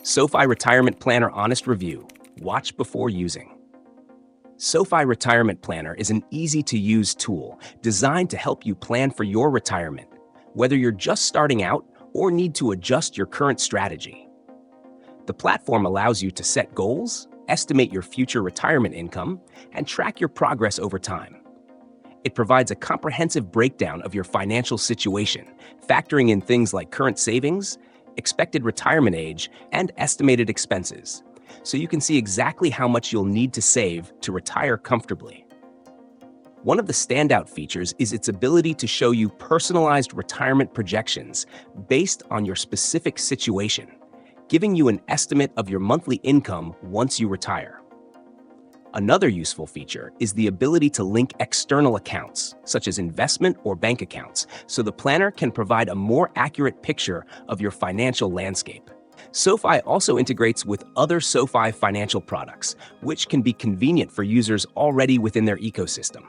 SoFi Retirement Planner Honest Review. Watch before using. SoFi Retirement Planner is an easy-to-use tool designed to help you plan for your retirement, whether you're just starting out or need to adjust your current strategy. The platform allows you to set goals, estimate your future retirement income, and track your progress over time. It provides a comprehensive breakdown of your financial situation, factoring in things like current savings, expected retirement age, and estimated expenses, so you can see exactly how much you'll need to save to retire comfortably. One of the standout features is its ability to show you personalized retirement projections based on your specific situation, giving you an estimate of your monthly income once you retire. Another useful feature is the ability to link external accounts, such as investment or bank accounts, so the planner can provide a more accurate picture of your financial landscape. SoFi also integrates with other SoFi financial products, which can be convenient for users already within their ecosystem.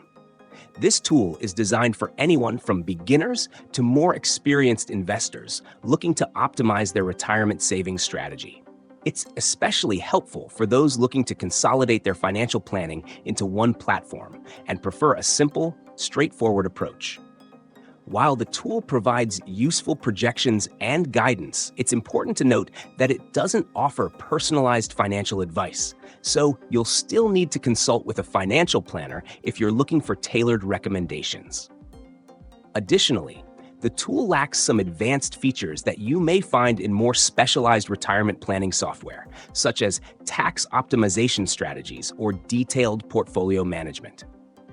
This tool is designed for anyone from beginners to more experienced investors looking to optimize their retirement savings strategy. It's especially helpful for those looking to consolidate their financial planning into one platform and prefer a simple, straightforward approach. While the tool provides useful projections and guidance, it's important to note that it doesn't offer personalized financial advice, so you'll still need to consult with a financial planner if you're looking for tailored recommendations. Additionally, the tool lacks some advanced features that you may find in more specialized retirement planning software, such as tax optimization strategies or detailed portfolio management.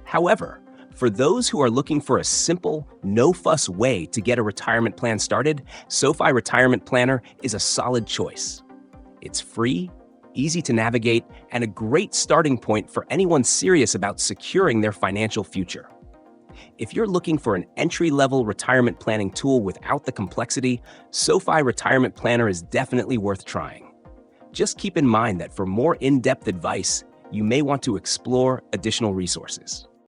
However, for those who are looking for a simple, no-fuss way to get a retirement plan started, SoFi Retirement Planner is a solid choice. It's free, easy to navigate, and a great starting point for anyone serious about securing their financial future. If you're looking for an entry-level retirement planning tool without the complexity, SoFi Retirement Planner is definitely worth trying. Just keep in mind that for more in-depth advice, you may want to explore additional resources.